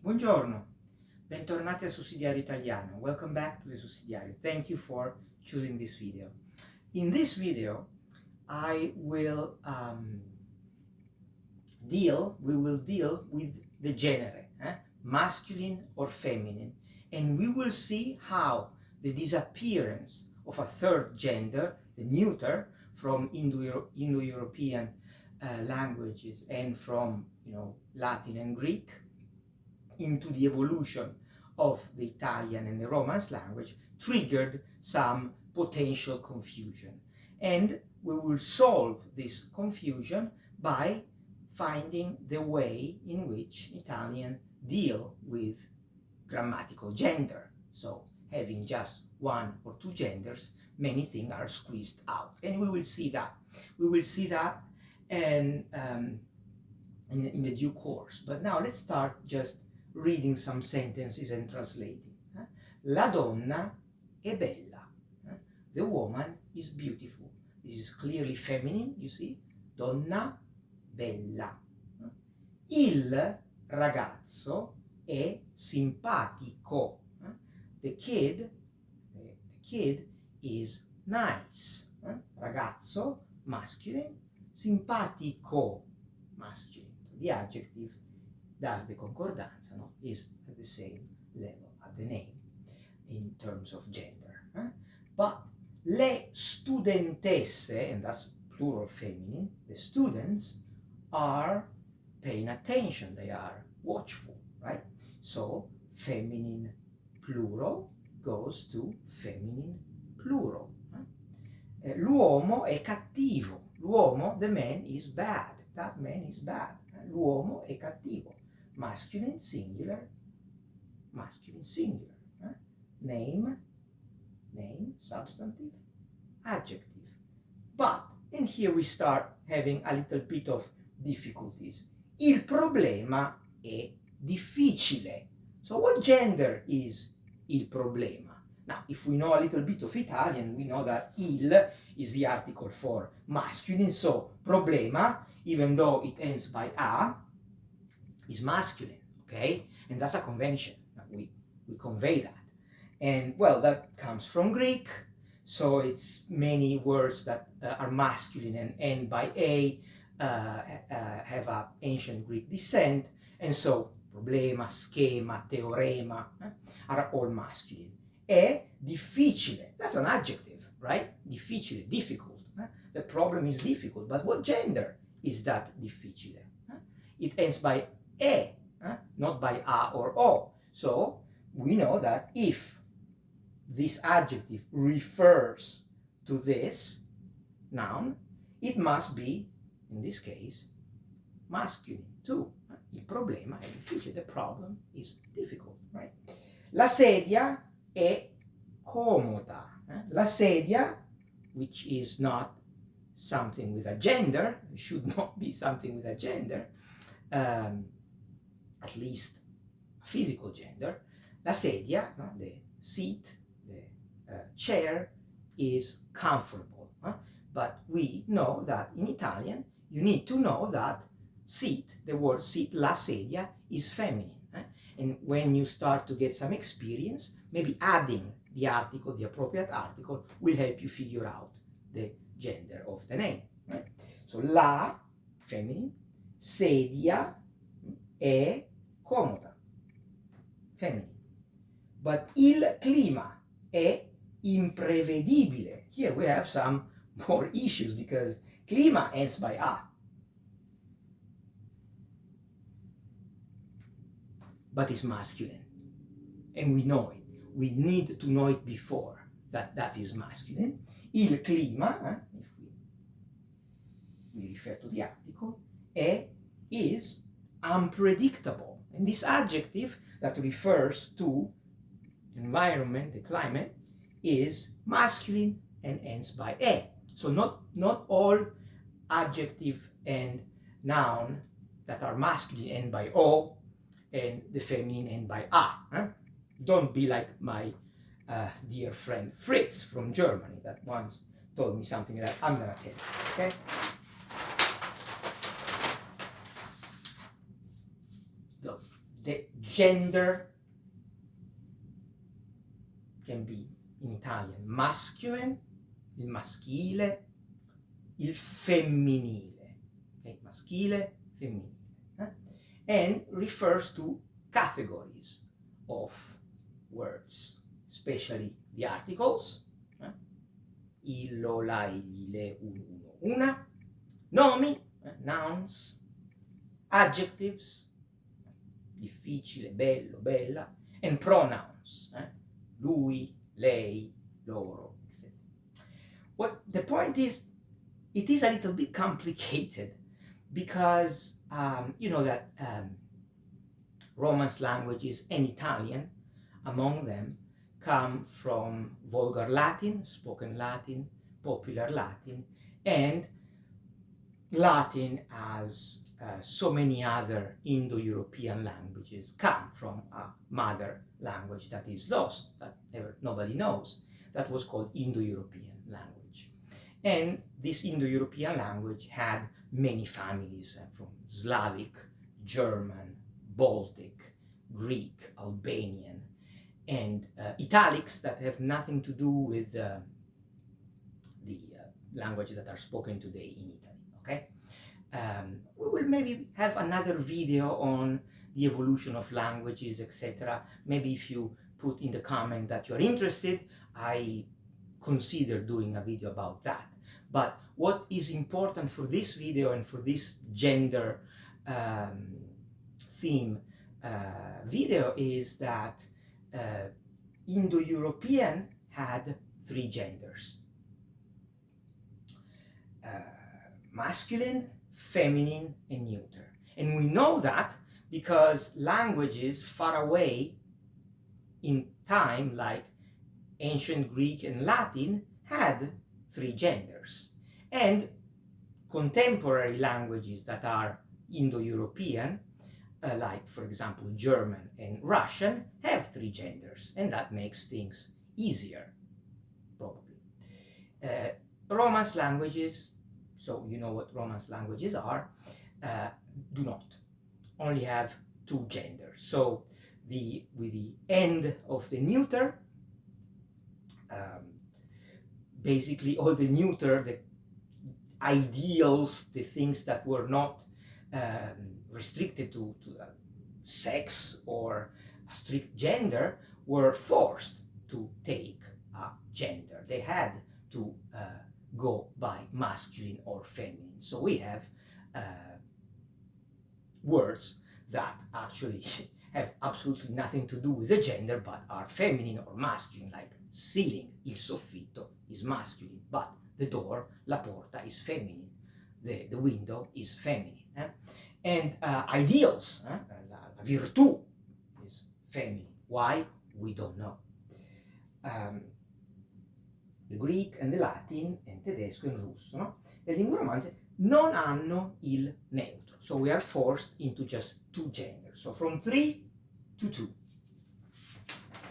Buongiorno, bentornati al sussidiario italiano. Welcome back to the sussidiario. Thank you for choosing this video. In this video, we will deal with the genere, masculine or feminine, and we will see how the disappearance of a third gender, the neuter, from Indo-European languages and from Latin and Greek into the evolution of the Italian and the Romance language triggered some potential confusion. And we will solve this confusion by finding the way in which Italian deal with grammatical gender. So having just one or two genders, many things are squeezed out. And we will see that. We will see that in the due course. But now let's start just reading some sentences and translating. La donna è bella. The woman is beautiful. This is clearly feminine, you see. Donna bella. Il ragazzo è simpatico. The kid is nice. Ragazzo, masculine. Simpatico, masculine. The adjective does the concordanza, no? Is at the same level at the name in terms of gender. But le studentesse, and that's plural feminine, the students are paying attention, they are watchful, right? So feminine plural goes to feminine plural. L'uomo è cattivo. L'uomo, the man, is bad. That man is bad. L'uomo è cattivo. Masculine singular, masculine singular. Name, substantive, adjective. But, and here we start having a little bit of difficulties. Il problema è difficile. So what gender is il problema? Now, if we know a little bit of Italian, we know that il is the article for masculine, so problema, even though it ends by a, is masculine, okay? And that's a convention. We convey that. And, well, that comes from Greek, so it's many words that are masculine and end by a, have an ancient Greek descent, and so problema, schema, teorema are all masculine. È difficile, that's an adjective, right? Difficile, difficult. The problem is difficult, but what gender is that difficile? It ends by e, not by a or o. So we know that if this adjective refers to this noun, it must be, in this case, masculine too. Il problema è difficile, the problem is difficult, right? La sedia è comoda. La sedia, which is not something with a gender, should not be something with a gender, at least a physical gender. La sedia, the seat, the chair, is comfortable. But we know that in Italian, you need to know that seat, the word seat, la sedia, is feminine. And when you start to get some experience, maybe adding the article, the appropriate article, will help you figure out the gender of the name. Right? So la, feminine, sedia è comoda, feminine. But il clima è imprevedibile. Here we have some more issues because clima ends by a. But it's masculine. And we know it. We need to know it before that is masculine. Il clima, if we refer to the article, is unpredictable. And this adjective that refers to environment, the climate, is masculine and ends by e. So not all adjective and noun that are masculine end by o, and the feminine end by a. Don't be like my dear friend Fritz from Germany that once told me something that I'm gonna tell you, okay? So, the gender can be in Italian masculine, il maschile, il femminile, okay? Maschile, femminile, and refers to categories of words, especially the articles, illo, la, egli, le, uno, una, nomi, nouns, adjectives, difficile, bello, bella, and pronouns, lui, lei, loro, etc. What the point is, it is a little bit complicated because you know that Romance languages and Italian, among them, come from Vulgar Latin, spoken Latin, popular Latin, and Latin, as so many other Indo-European languages, come from a mother language that is lost, that nobody knows, that was called Indo-European language. And this Indo-European language had many families, from Slavic, German, Baltic, Greek, Albanian, and Italics that have nothing to do with the languages that are spoken today in Italy, okay? We will maybe have another video on the evolution of languages, etc. Maybe if you put in the comment that you're interested, I consider doing a video about that. But what is important for this video and for this gender theme video is that Indo-European had 3 genders: masculine, feminine, and neuter. And we know that because languages far away in time, like ancient Greek and Latin, had 3 genders. And contemporary languages that are Indo-European, like, for example, German and Russian, have 3 genders, and that makes things easier, probably. Romance languages, so you know what Romance languages are, do not, only have 2 genders. So with the end of the neuter, basically all the neuter, the ideals, the things that were not restricted to sex or a strict gender, were forced to take a gender. They had to go by masculine or feminine. So we have words that actually have absolutely nothing to do with the gender, but are feminine or masculine, like ceiling, il soffitto, is masculine, but the door, la porta, is feminine, the window is feminine. And ideals, la virtù, is feminine. Why? We don't know. The Greek and the Latin, and tedesco and russo, no? Le lingue romanze non hanno il neutro. So we are forced into just 2 genders. So from 3 to 2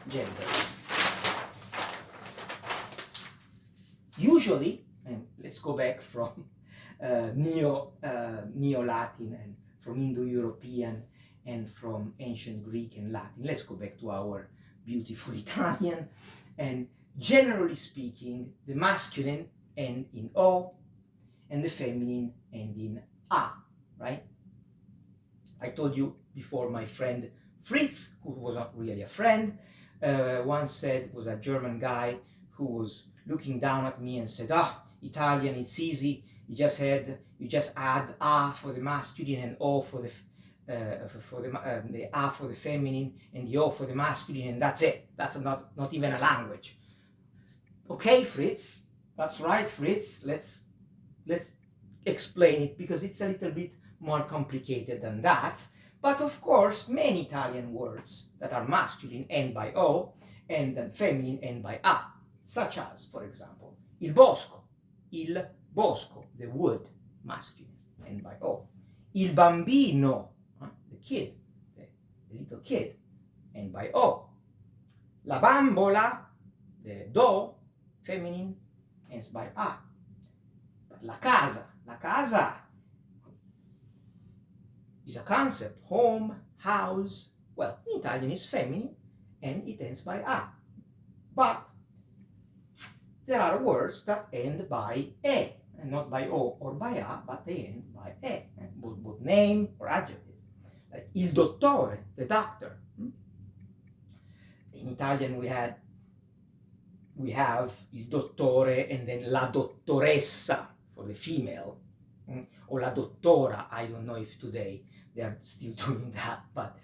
genders. Usually, and let's go back from Neo-Latin and from Indo-European and from ancient Greek and Latin. Let's go back to our beautiful Italian. And generally speaking, the masculine end in O and the feminine end in A, right? I told you before, my friend Fritz, who was not really a friend, once said, was a German guy who was looking down at me and said, Italian, it's easy, you just add A for the masculine and O for the A for the feminine and the O for the masculine, and that's it. That's not even a language. Okay, Fritz, that's right, Fritz. Let's explain it, because it's a little bit more complicated than that. But of course, many Italian words that are masculine end by O and then feminine end by A, such as, for example, il bosco, the wood, masculine, end by O. Il bambino, the kid, the little kid, end by O. La bambola, the doll, feminine, ends by A. But la casa is a concept, home, house, Well, in Italian it's feminine and it ends by a. But there are words that end by e, and not by o or by a, but they end by e, both name or adjective. Like il dottore, the doctor. In Italian we have il dottore and then la dottoressa for the female, or la dottora. I don't know if today they are still doing that, but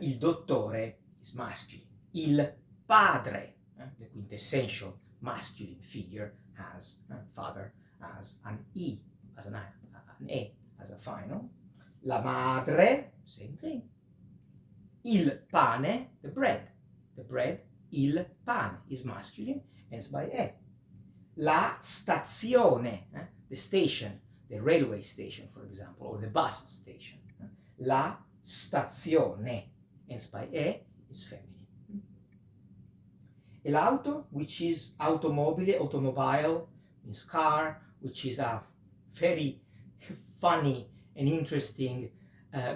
il dottore is masculine. Il padre, the quintessential masculine figure, has father as an e, as an e as a final. La madre, same thing. Il pane, the bread, il pane is masculine, ends by e. La stazione, the station, the railway station, for example, or the bus station. La stazione ends by e, is feminine. E l'auto, which is automobile, means car, which is a very funny and interesting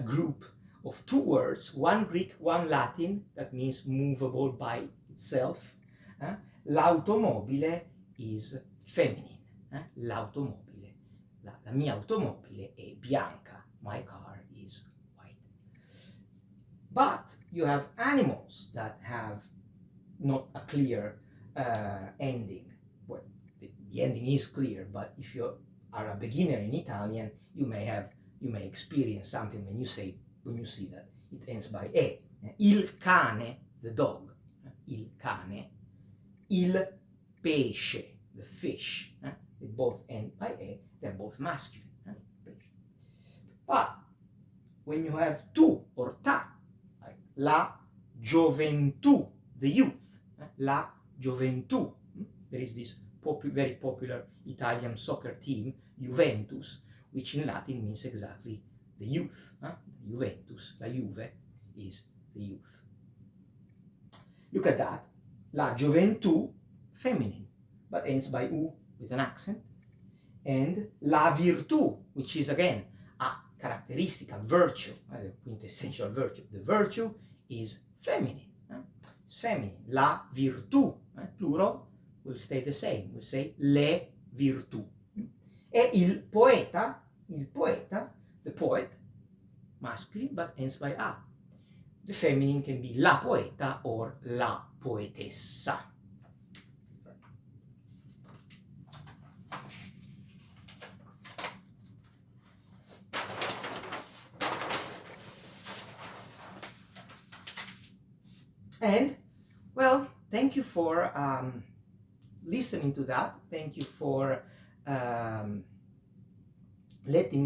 group of two words, one Greek, one Latin, that means movable by itself. L'automobile is feminine. L'automobile, la mia automobile è bianca, my car is white. But you have animals that have not a clear ending. Well, the ending is clear, but if you are a beginner in Italian, you may experience something when you see that it ends by e. Il cane, the dog. Il cane. Il pesce, the fish. They both end by e. They're both masculine. But when you have tu or ta, like la gioventù, the youth. La gioventù. There is this very popular Italian soccer team, Juventus, which in Latin means exactly the youth. Juventus, la Juve, is the youth. Look at that. La gioventù, feminine, but ends by u with an accent. And la virtù, which is again a caratteristic, a virtue, the quintessential virtue. The virtue is feminine. It's feminine. La virtù, plural, will stay the same. We'll say le virtù. E il poeta, the poet, masculine, but ends by a. The feminine can be la poeta or la poetessa. And, well, thank you for listening to that. Thank you for letting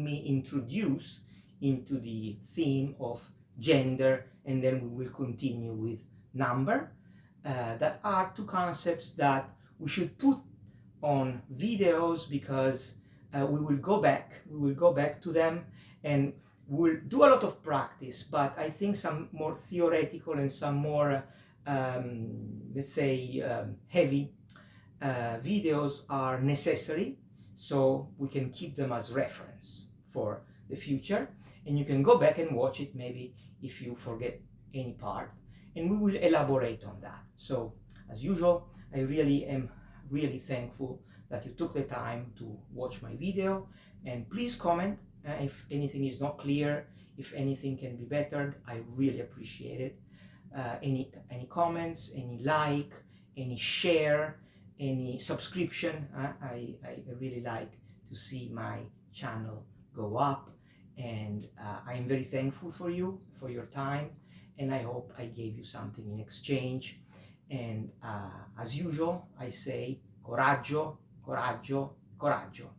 me introduce into the theme of gender, and then we will continue with number. That are two concepts that we should put on videos, because we will go back to them, and we'll do a lot of practice, but I think some more theoretical and some more let's say heavy videos are necessary, so we can keep them as reference for the future, and you can go back and watch it maybe if you forget any part, and we will elaborate on that. So as usual, I really am thankful that you took the time to watch my video, and please comment if anything is not clear, if anything can be bettered. I really appreciate it. Any comments, any like, any share, any subscription. I really like to see my channel go up, and I'm very thankful for you, for your time, and I hope I gave you something in exchange. And as usual, I say coraggio, coraggio, coraggio.